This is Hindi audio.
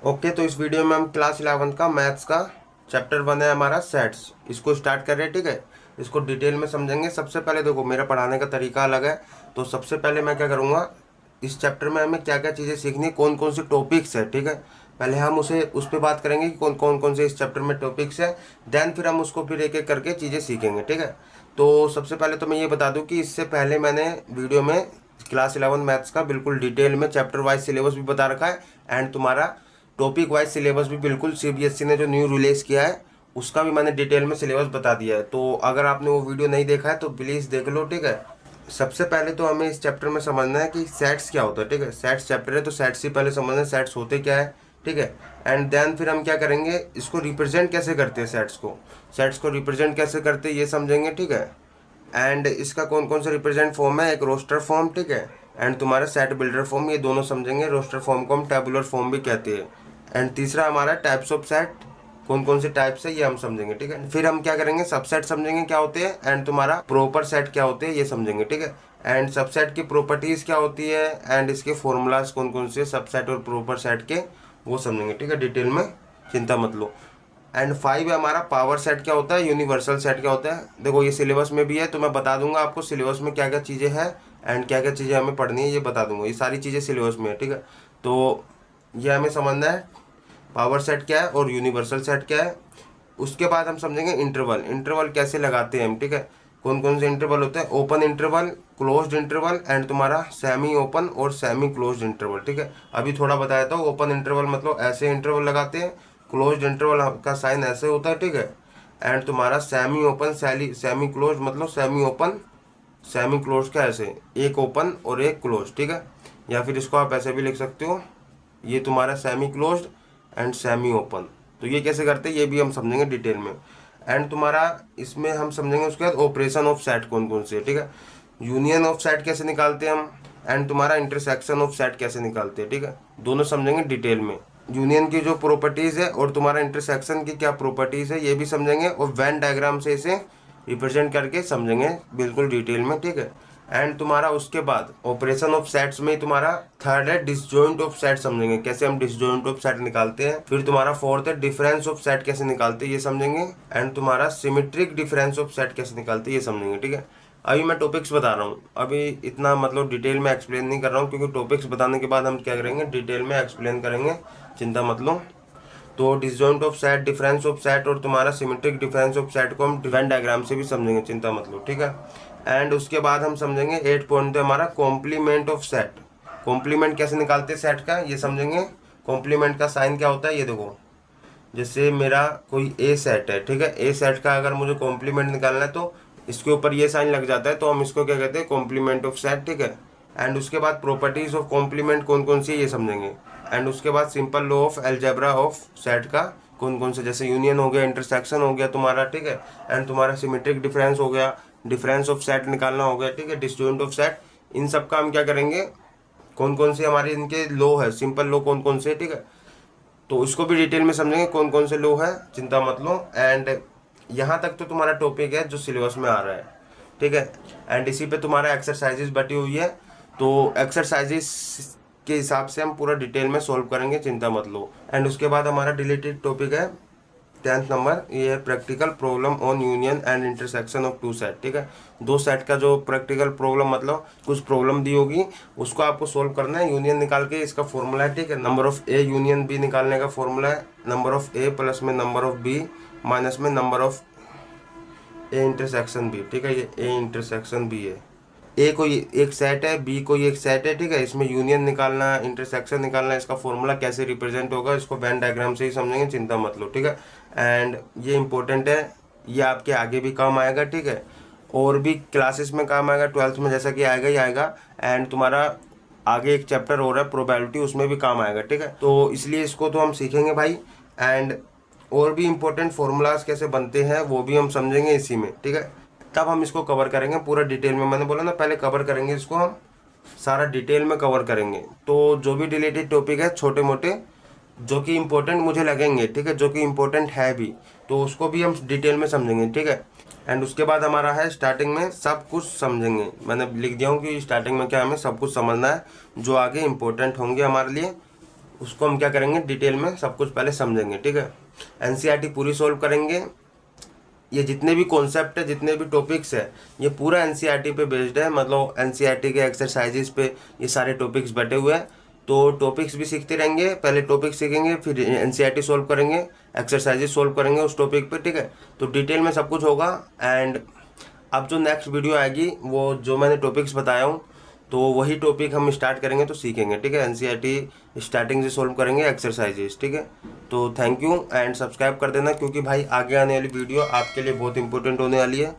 ओके, तो इस वीडियो में हम क्लास 11 का मैथ्स का चैप्टर 1 है हमारा सेट्स, इसको स्टार्ट कर रहे हैं। ठीक है, इसको डिटेल में समझेंगे। सबसे पहले देखो, मेरा पढ़ाने का तरीका अलग है, तो सबसे पहले मैं क्या करूँगा, इस चैप्टर में हमें क्या क्या चीज़ें सीखनी, कौन कौन से टॉपिक्स है। ठीक है, पहले हम उस पर बात करेंगे कि कौन से इस चैप्टर में टॉपिक्स है। देन फिर हम उसको फिर एक एक करके चीज़ें सीखेंगे। ठीक है, तो सबसे पहले तो मैं ये बता दूं कि इससे पहले मैंने वीडियो में क्लास 11 मैथ्स का बिल्कुल डिटेल में चैप्टर वाइज सिलेबस भी बता रखा है, एंड तुम्हारा टॉपिक वाइज सिलेबस भी बिल्कुल सीबीएसई ने जो न्यू रिलीज किया है उसका भी मैंने डिटेल में सिलेबस बता दिया है। तो अगर आपने वो वीडियो नहीं देखा है तो प्लीज़ देख लो। ठीक है, सबसे पहले तो हमें इस चैप्टर में समझना है कि सेट्स क्या होता है। ठीक है, सेट्स चैप्टर है तो सेट्स ही पहले समझना है, सेट्स होते क्या है। ठीक है, एंड देन फिर हम क्या करेंगे, इसको रिप्रेजेंट कैसे करते हैं, सेट्स को रिप्रेजेंट कैसे करते हैं ये समझेंगे। ठीक है, एंड इसका कौन कौन सा रिप्रेजेंट फॉर्म है, एक रोस्टर फॉर्म, ठीक है, एंड तुम्हारा सेट बिल्डर फॉर्म, ये दोनों समझेंगे। रोस्टर फॉर्म को हम टेबुलर फॉर्म भी कहते हैं। एंड तीसरा हमारा टाइप्स ऑफ सेट, कौन कौन से टाइप्स है ये हम समझेंगे। ठीक है, फिर हम क्या करेंगे, सबसेट समझेंगे क्या होते हैं, एंड तुम्हारा प्रॉपर सेट क्या होते हैं ये समझेंगे। ठीक है, एंड सबसेट की प्रॉपर्टीज क्या होती है, एंड इसके फॉर्मूलाज कौन कौन से सबसेट और प्रॉपर सेट के, वो समझेंगे। ठीक है, डिटेल में, चिंता मत लो। एंड 5 है हमारा पावर सेट क्या होता है, यूनिवर्सल सेट क्या होता है। देखो ये सिलेबस में भी है, तो मैं बता दूंगा आपको सिलेबस में क्या क्या चीज़ें हैं एंड क्या क्या चीज़ें हमें पढ़नी है, ये बता दूंगा। ये सारी चीज़ें सिलेबस में है। ठीक है, तो ये हमें समझना है पावर सेट क्या है और यूनिवर्सल सेट क्या है। उसके बाद हम समझेंगे इंटरवल, इंटरवल कैसे लगाते हैं हम। ठीक है, कौन कौन से इंटरवल होते हैं, open interval, closed interval, and तुम्हारा सेमी ओपन और सेमी क्लोज्ड इंटरवल। ठीक है, अभी थोड़ा बताया था। ओपन इंटरवल मतलब ऐसे इंटरवल लगाते हैं, क्लोज्ड इंटरवल का साइन ऐसे होता है। ठीक है, एंड तुम्हारा सेमी ओपन सेमी क्लोज मतलब सेमी ओपन सेमी क्लोज का ऐसे, एक ओपन और एक क्लोज। ठीक है, या फिर इसको आप ऐसे भी लिख सकते हो, ये तुम्हारा semi closed end semi open. तो ये कैसे करते हैं ये भी हम समझेंगे डिटेल में। एंड तुम्हारा इसमें हम समझेंगे उसके बाद ऑपरेशन ऑफ सेट कौन कौन से है। ठीक है, यूनियन ऑफ सेट कैसे निकालते हैं हम, एंड तुम्हारा इंटरसेक्शन ऑफ सेट कैसे निकालते हैं। ठीक है, दोनों समझेंगे डिटेल में। यूनियन की जो प्रॉपर्टीज है और तुम्हारा इंटरसेक्शन की क्या प्रॉपर्टीज है ये भी समझेंगे, और वेन डायग्राम से इसे रिप्रेजेंट करके समझेंगे बिल्कुल डिटेल में। ठीक है, एंड तुम्हारा उसके बाद ऑपरेशन ऑफ सेट्स में तुम्हारा थर्ड है डिसजॉइंट ऑफ सेट समझेंगे, कैसे हम डिसजॉइंट ऑफ सेट निकालते हैं। फिर तुम्हारा फोर्थ है डिफरेंस ऑफ सेट कैसे निकालते हैं ये समझेंगे, एंड तुम्हारा सिमेट्रिक डिफरेंस ऑफ सेट कैसे निकालते हैं ये समझेंगे। ठीक है, अभी मैं टॉपिक्स बता रहा हूँ, अभी इतना मतलब डिटेल में एक्सप्लेन नहीं कर रहा हूँ, क्योंकि टॉपिक्स बताने के बाद हम क्या करेंगे, डिटेल में एक्सप्लेन करेंगे, चिंता मत लो। तो disjoint of set, difference of set और तुम्हारा सिमेट्रिक डिफरेंस ऑफ सेट को हम वेन डायग्राम से भी समझेंगे, चिंता मत लो। ठीक है, एंड उसके बाद हम समझेंगे 8 पॉइंट हमारा कॉम्प्लीमेंट ऑफ सेट, कॉम्प्लीमेंट कैसे निकालते हैं सेट का ये समझेंगे। कॉम्प्लीमेंट का साइन क्या होता है, ये देखो, जैसे मेरा कोई ए सेट है। ठीक है, ए सेट का अगर मुझे कॉम्प्लीमेंट निकालना है तो इसके ऊपर ये साइन लग जाता है, तो हम इसको क्या कहते हैं, कॉम्प्लीमेंट ऑफ सेट। ठीक है, एंड उसके बाद प्रॉपर्टीज ऑफ कॉम्प्लीमेंट कौन कौन सी ये समझेंगे, एंड उसके बाद simple law of algebra of set का कौन कौन से, जैसे यूनियन हो गया, इंटरसेक्शन हो गया तुम्हारा। ठीक है, एंड तुम्हारा सिमेट्रिक डिफरेंस हो गया, डिफरेंस ऑफ सेट निकालना हो गया। ठीक है, डिसजॉइंट ऑफ सेट, इन सब का हम क्या करेंगे, कौन कौन से हमारे इनके लॉ है, सिंपल लॉ कौन कौन से। ठीक है, तो इसको भी डिटेल में समझेंगे कौन कौन से लॉ है, चिंता मत लो। एंड यहाँ तक तो तुम्हारा टॉपिक है जो सिलेबस में आ रहा है। ठीक है, एंड इसी पे तुम्हारा एक्सरसाइजेस बटी हुई है, तो एक्सरसाइजेस के हिसाब से हम पूरा डिटेल में सॉल्व करेंगे, चिंता मत लो। एंड उसके बाद हमारा रिलेटेड टॉपिक है 10th नंबर, ये है practical problem on union and intersection of two set. ठीक है, दो सेट का जो प्रैक्टिकल प्रॉब्लम मतलब कुछ प्रॉब्लम दी होगी उसको आपको सोल्व करना है, यूनियन निकाल के इसका फॉर्मूला है। ठीक है, number of A union B निकालने का फॉर्मूला है, नंबर ऑफ ए प्लस में नंबर ऑफ बी माइनस में number of A intersection B. ठीक है, ये ए इंटरसेक्शन बी है, ए कोई एक सेट है, बी कोई एक सेट है। ठीक है, इसमें यूनियन निकालना, इंटरसेक्शन निकालना, इसका फॉर्मूला कैसे रिप्रेजेंट होगा इसको वेन डायग्राम से ही समझेंगे, चिंता मत लो। ठीक है, एंड ये इंपॉर्टेंट है, ये आपके आगे भी काम आएगा। ठीक है, और भी क्लासेस में काम आएगा, 12th में जैसा कि आएगा ही आएगा। एंड तुम्हारा आगे एक चैप्टर हो रहा है प्रोबेबिलिटी, उसमें भी काम आएगा। ठीक है, तो इसलिए इसको तो हम सीखेंगे भाई, एंड और भी इम्पोर्टेंट फॉर्मूलाज कैसे बनते हैं वो भी हम समझेंगे इसी में। ठीक है, तब हम इसको कवर करेंगे पूरा डिटेल में, मैंने बोला ना पहले कवर करेंगे इसको, हम सारा डिटेल में कवर करेंगे। तो जो भी रिलेटेड टॉपिक है छोटे मोटे जो कि इम्पोर्टेंट मुझे लगेंगे, ठीक है, जो कि इम्पोर्टेंट है भी, तो उसको भी हम डिटेल में समझेंगे। ठीक है, एंड उसके बाद हमारा है स्टार्टिंग में सब कुछ समझेंगे, मैंने लिख दिया हूँ कि स्टार्टिंग में क्या हमें सब कुछ समझना है जो आगे इम्पोर्टेंट होंगे हमारे लिए। उसको हम क्या करेंगे, डिटेल में सब कुछ पहले समझेंगे, ठीक है। एनसीईआरटी पूरी सोल्व करेंगे। ये जितने भी कॉन्सेप्ट है, जितने भी टॉपिक्स है, ये पूरा एनसीईआरटी पे बेस्ड है, मतलब एनसीईआरटी के एक्सरसाइजेस पे ये सारे टॉपिक्स बटे हुए हैं। तो टॉपिक्स भी सीखते रहेंगे, पहले टॉपिक सीखेंगे, फिर एनसीईआरटी सोल्व करेंगे, एक्सरसाइजेस सोल्व करेंगे उस टॉपिक पे, ठीक है। तो डिटेल में सब कुछ होगा। एंड अब जो नेक्स्ट वीडियो आएगी वो जो मैंने टॉपिक्स बताया हूँ, तो वही टॉपिक हम स्टार्ट करेंगे तो सीखेंगे, ठीक है। एनसीईआरटी स्टार्टिंग से सोल्व करेंगे एक्सरसाइजेस, ठीक है। तो थैंक यू एंड सब्सक्राइब कर देना, क्योंकि भाई आगे आने वाली वीडियो आपके लिए बहुत इंपॉर्टेंट होने वाली है।